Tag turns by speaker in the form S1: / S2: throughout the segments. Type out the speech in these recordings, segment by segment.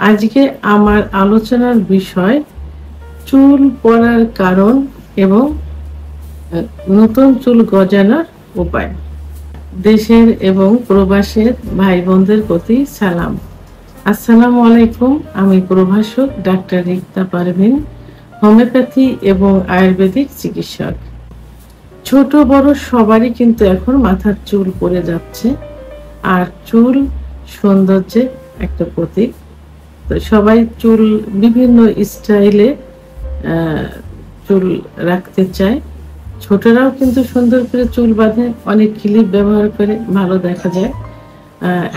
S1: আজকে আমার আলোচনার বিষয় চুল পড়ার কারণ এবং নতুন চুল গজানোর উপায়। দেশের এবং প্রবাসের ভাই বোনদের প্রতি সালাম। আসসালামু আলাইকুম। আমি প্রভাষক ডাক্তার রিক্তা পারভিন, হোমিওপ্যাথি এবং আয়ুর্বেদিক চিকিৎসক। ছোট বড় সবারই কিন্তু এখন মাথার চুল পড়ে যাচ্ছে, আর চুল সৌন্দর্যের একটা প্রতীক। তো সবাই চুল বিভিন্ন স্টাইলে চুল রাখতে চায়। ছোটরাও কিন্তু সুন্দর করে চুল বাঁধে, অনেক ক্লিপ ব্যবহার করে, ভালো দেখা যায়।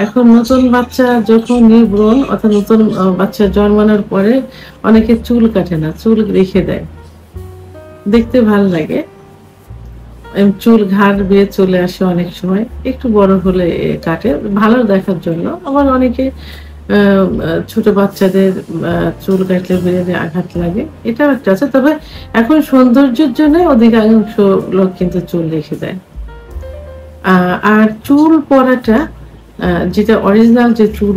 S1: এখন নতুন বাচ্চা যখন নিউবর্ন অর্থাৎ নতুন বাচ্চা জন্মানোর পরে অনেকে চুল কাটে না, চুল রেখে দেয়, দেখতে ভালো লাগে। চুল ঘাড় বেয়ে চলে আসে, অনেক সময় একটু বড় হলে কাটে ভালো দেখার জন্য। আবার অনেকে ছোট বাচ্চাদের চুল কাটলে বেড়ে আঘাত লাগে, এটাও একটা আছে। তবে এখন সৌন্দর্যের জন্য অধিকাংশ লোক কিন্তু চুল রেখে দেয়। আর চুল পড়াটা যেটা অরিজিনাল যে চুল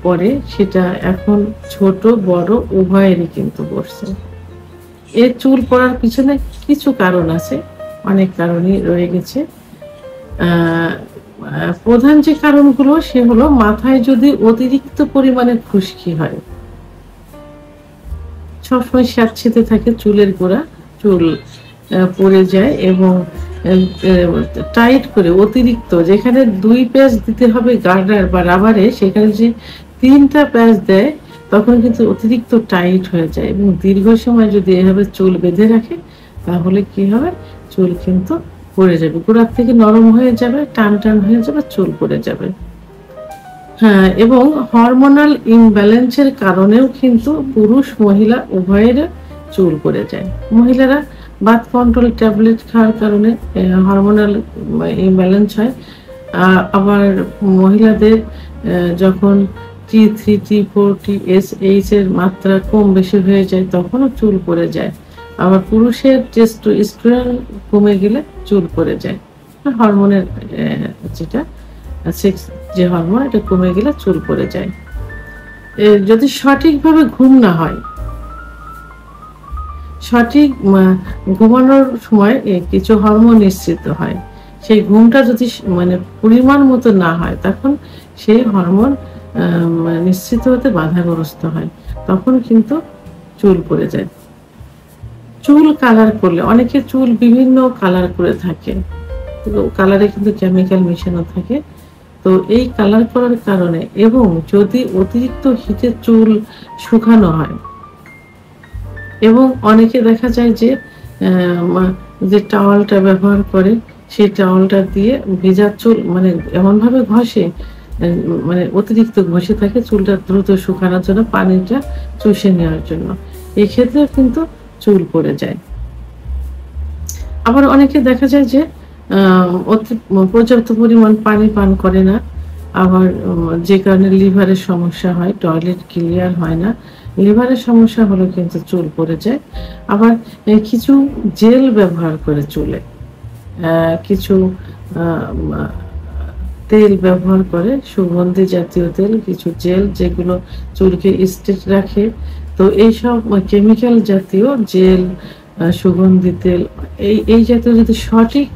S1: পড়ে সেটা এখন ছোট বড় উভয়েরই কিন্তু পড়ছে। এর চুল পড়ার পিছনে কিছু কারণ আছে, অনেক কারণই রয়ে গেছে। প্রধান যে কারণগুলো সে হলো মাথায় যদি অতিরিক্ত পরিমাণে খুশকি হয়, সবসময় স্যাঁতসেঁতে থাকে চুলের গোড়া, চুল পড়ে যায় এবং টাইট করে অতিরিক্ত, যেখানে 2 প্যাচ দিতে হবে গার্ডার বা রাবারে, সেখানে যে 3টা প্যাচ দেয় তখন কিন্তু অতিরিক্ত টাইট হয়ে যায়। এবং দীর্ঘ সময় যদি এভাবে চুল বেঁধে রাখে তাহলে কি হবে, চুল কিন্তু পড়ে যাবে, গোড়ার থেকে নরম হয়ে যাবে, টান টান হয়ে যাবে, চুল পড়ে যাবে। হ্যাঁ, এবং হরমোনাল ইমব্যালেন্সের কারণেও কিন্তু পুরুষ মহিলা উভয়ের চুল পড়ে যায়। মহিলারা বার্থ কন্ট্রোল ট্যাবলেট খাওয়ার কারণে হরমোনাল ইমব্যালেন্স হয়। আবার মহিলাদের যখন T3, T4, TSH এর মাত্রা কম বেশি হয়ে যায় তখনও চুল পড়ে যায়। আবার পুরুষের টেস্টোস্টেরন কমে গেলে চুল পড়ে যায়। হরমোনের যেটা সেক্স যে হরমোন, এটা কমে গেলে চুল পড়ে যায়। যদি সঠিকভাবে ঘুম না হয়, সঠিক ঘুমানোর সময় কিছু হরমোন নিঃসৃত হয়, সেই ঘুমটা যদি পরিমাণ মতো না হয় তখন সেই হরমোন নিঃসৃত হতে বাধাগ্রস্ত হয়, তখন কিন্তু চুল পড়ে যায়। চুল কালার করলে, অনেকে চুল বিভিন্ন কালার করে থাকে, কালারে কিন্তু কেমিক্যাল মেশানো থাকে। তো এই কালার করার কারণে এবং যদি অতিরিক্ত হিটে চুল শুকানো হয়, এবং অনেকে দেখা যায় যে যে টাওয়ালটা ব্যবহার করে সেই টাওয়ালটা দিয়ে ভেজা চুল এমন ভাবে ঘষে, অতিরিক্ত ঘষে থাকে চুলটা দ্রুত শুকানোর জন্য, পানিটা চুষে নেওয়ার জন্য, এই ক্ষেত্রে কিন্তু চুল পড়ে যায়। আবার অনেকে দেখা যায় যে পর্যাপ্ত পরিমাণ পানি পান করে না, আবার যে কারণে লিভারের সমস্যা হয়, টয়লেট ক্লিয়ার হয় না, লিভারের সমস্যা হলে কিন্তু চুল পড়ে যায়। আবার কিছু জেল ব্যবহার করে চুলে, কিছু তেল ব্যবহার করে, সুগন্ধি জাতীয় তেল, কিছু জেল যেগুলো চুলকে স্ট্রেট রাখে। তো এইসব কেমিক্যাল জাতীয় জেল, সুগন্ধি তেল, এই জাতীয় যদি সঠিক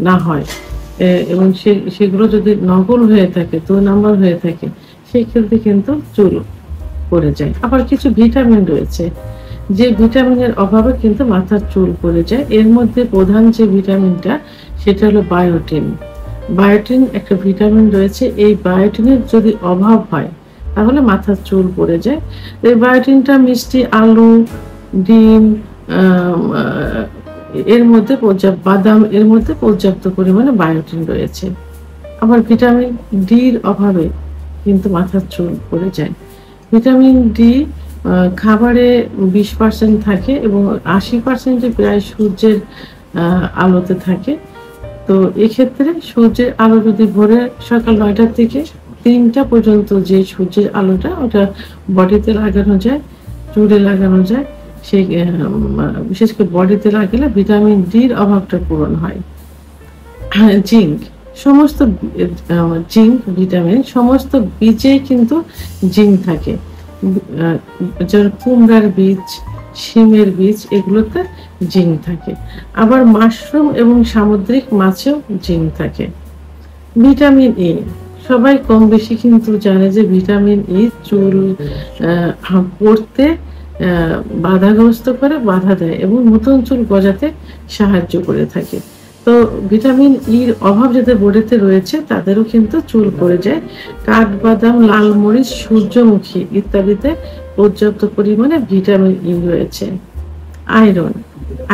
S1: না হয় এবং সেগুলো যদি নকল হয়ে থাকে, 2 নাম্বার হয়ে থাকে, সেই ক্ষেত্রে কিন্তু চুল পড়ে যায়। আবার কিছু ভিটামিন রয়েছে, যে ভিটামিনের অভাবে কিন্তু মাথার চুল পড়ে যায়। এর মধ্যে প্রধান যে ভিটামিনটা সেটা হলো বায়োটিন। বায়োটিন একটা ভিটামিন রয়েছে, এই বায়োটিনের যদি অভাব হয় তাহলে মাথার চুল পড়ে যায়। এই বায়োটিনটা মিষ্টি আলু, ডিম, এর মধ্যে বাদাম, এর মধ্যে পর্যাপ্ত পরিমাণে বায়োটিন রয়েছে। আবার ভিটামিন ডির অভাবে কিন্তু মাথার চুল পড়ে যায়। ভিটামিন ডি খাবারে 20% থাকে এবং 80% প্রায় সূর্যের আলোতে থাকে। তো এক্ষেত্রে সূর্যের আলো যদি ভোরে সকাল 9টা থেকে 3টা পর্যন্ত যে সূর্যের আলোটা, ওটা বডিতে লাগানো যায়, চুলে লাগানো যায়, সেই বিশেষ করে বডিতে লাগালে ভিটামিন ডির অভাবটা পূরণ হয়। জিঙ্ক, সমস্ত জিঙ্ক ভিটামিন সমস্ত বীজেই কিন্তু জিঙ্ক থাকে। যেমন কুমড়ার বীজ, শিমের বীজ, এগুলোতে জিঙ্ক থাকে। আবার মাশরুম এবং সামুদ্রিক মাছেও জিঙ্ক থাকে। ভিটামিন এ, সবাই কম বেশি কিন্তু জানে যে ভিটামিন ই চুল পড়তে বাধাগ্রস্ত করে, বাধা দেয় এবং নতুন চুল গজাতে সাহায্য করে থাকে। তো ভিটামিন ইর অভাব যাদের বডিতে রয়েছে তাদেরও কিন্তু চুল পড়ে যায়। কাঠবাদাম, লাল মরিচ, সূর্যমুখী ইত্যাদিতে পর্যাপ্ত পরিমাণে ভিটামিন ই রয়েছে।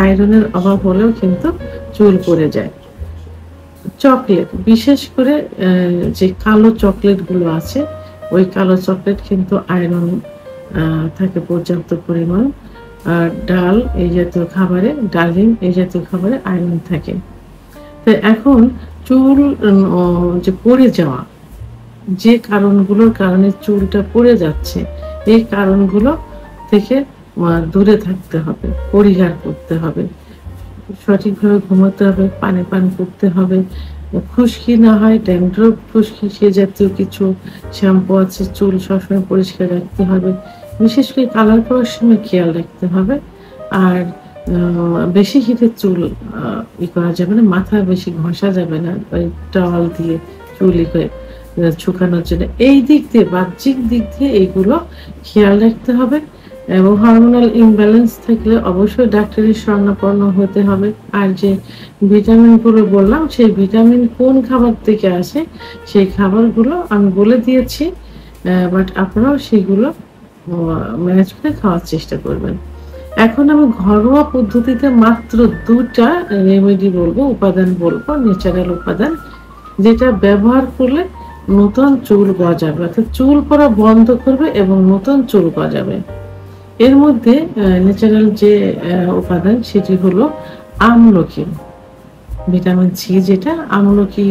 S1: আয়রনের অভাব হলেও কিন্তু চুল পড়ে যায়। চকলেট, বিশেষ করে যে কালো চকলেট গুলো আছে, ওই কালো চকলেট কিন্তু আয়রন থাকে পর্যাপ্ত পরিমাণ। আর ডাল এই জাতীয় খাবারে, ডালিম এই জাতীয় খাবারে আয়রন থাকে। তো এখন চুল যে পড়ে যাওয়া, যে কারণগুলোর কারণে চুলটা পড়ে যাচ্ছে, এই কারণগুলো থেকে দূরে থাকতে হবে, পরিহার করতে হবে, সঠিকভাবে ঘুমাতে হবে, পানি পান করতে হবে, খুশকি না হয় ড্যান্ড্রফ, খুশকি সে জাতীয় কিছু শ্যাম্পু আছে, চুল সবসময় পরিষ্কার রাখতে হবে। বিশেষ করে কালার করার সময় খেয়াল রাখতে হবে। আর বেশি হিটে চুল করা যাবে না, মাথা বেশি ঘষা যাবে না ওই টাওয়াল দিয়ে চুল শুকানোর জন্য। এই দিক দিয়ে, বাহ্যিক দিক দিয়ে এইগুলো খেয়াল রাখতে হবে। এবং হরমোনাল ইমব্যালেন্স থাকলে অবশ্যই ডাক্তারের শরণাপন্ন হতে হবে। আর যে ভিটামিনগুলো বললাম, সেই ভিটামিন কোন খাবার থেকে আসে সেই খাবারগুলো আমি বলে দিয়েছি, বাট আপনারাও সেগুলো ম্যানেজ করে খাওয়ার চেষ্টা করবেন। এখন আমি ঘরোয়া পদ্ধতিতে মাত্র 2টা রেমেডি বলবো, উপাদান বলবো, ন্যাচারাল উপাদান, যেটা ব্যবহার করলে নতুন চুল গজাবে, অর্থাৎ চুল পড়া বন্ধ করবে এবং নতুন চুল গজাবে। এর মধ্যে ন্যাচারাল যে উপাদান সেটি হলো আমলকি, ভিটামিন সি, যেটা আমলকি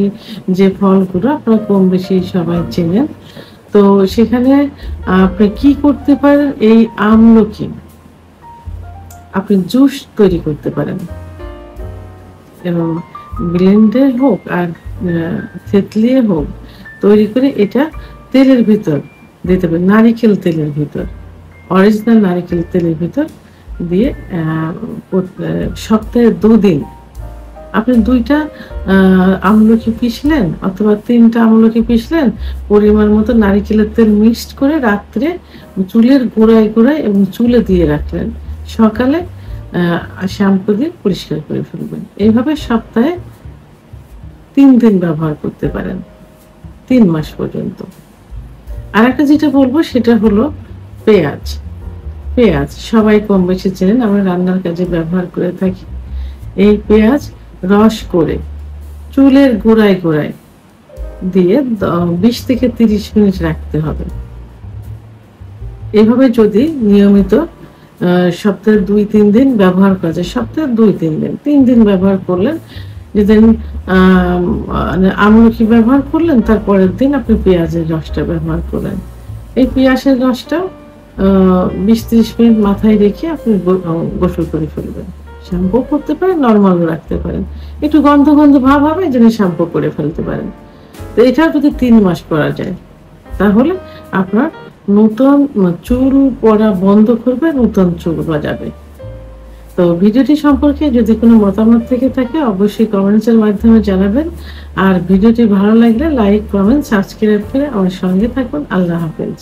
S1: যে ফলগুলো আপনারা কম বেশি সবাই চেনেন। তো সেখানে আপনি কি করতে পারেন, এই আমলকি আপনি জুস তৈরি করতে পারেন এবং ব্লেন্ডে হোক আর থেতলিয়ে হোক তৈরি করে এটা তেলের ভিতর দিতে পারেন, নারিকেল তেলের ভিতর, অরিজিনাল নারিকেল তেলের ভিতর দিয়ে সপ্তাহে 2 দিন আপনি 2টা আমলকি পিষলেন অথবা 3টা আমলকি পিষলেন, পরিমাণ মতো নারিকেলের তেল মিক্সড করে রাত্রে চুলের গোড়ায় গোড়ায় এবং চুলে দিয়ে রাখলেন, সকালে শ্যাম্পু দিয়ে পরিষ্কার করে ফেলবেন। এইভাবে সপ্তাহে 3 দিন ব্যবহার করতে পারেন, 3 মাস পর্যন্ত। আর একটা যেটা বলবো সেটা হলো পেঁয়াজ। পেঁয়াজ সবাই কম বেশি চেনেন, আমরা রান্নার কাজে ব্যবহার করে থাকি। এই পেঁয়াজ রস করে চুলের গোড়ায় গোড়ায় দিয়ে 20 থেকে 30 মিনিট রাখতে হবে। এভাবে যদি নিয়মিত সপ্তাহে 2-3 দিন ব্যবহার করা যায়, সপ্তাহে 2-3 দিন, 3 দিন ব্যবহার করলেন, যেদিন আমলকি ব্যবহার করলেন তারপরের দিন আপনি পেঁয়াজের রসটা ব্যবহার করলেন। এই পেঁয়াজের রসটা 20-30 মিনিট মাথায় রেখে আপনি গোসল করে ফেলবেন। শ্যাম্পু করতে পারেন, নর্মালও রাখতে পারেন, একটু গন্ধ গন্ধ ভাব হবে যেন শ্যাম্পু করে ফেলতে পারেন। তো এটা যদি 3 মাস করা যায় তাহলে আপনার নতুন চুল পড়া বন্ধ করবে, নতুন চুল গজাবে। তো ভিডিওটি সম্পর্কে যদি কোনো মতামত থেকে থাকে অবশ্যই কমেন্টসের মাধ্যমে জানাবেন। আর ভিডিওটি ভালো লাগলে লাইক, কমেন্ট, সাবস্ক্রাইব করে আমার সঙ্গে থাকুন। আল্লাহ হাফেজ।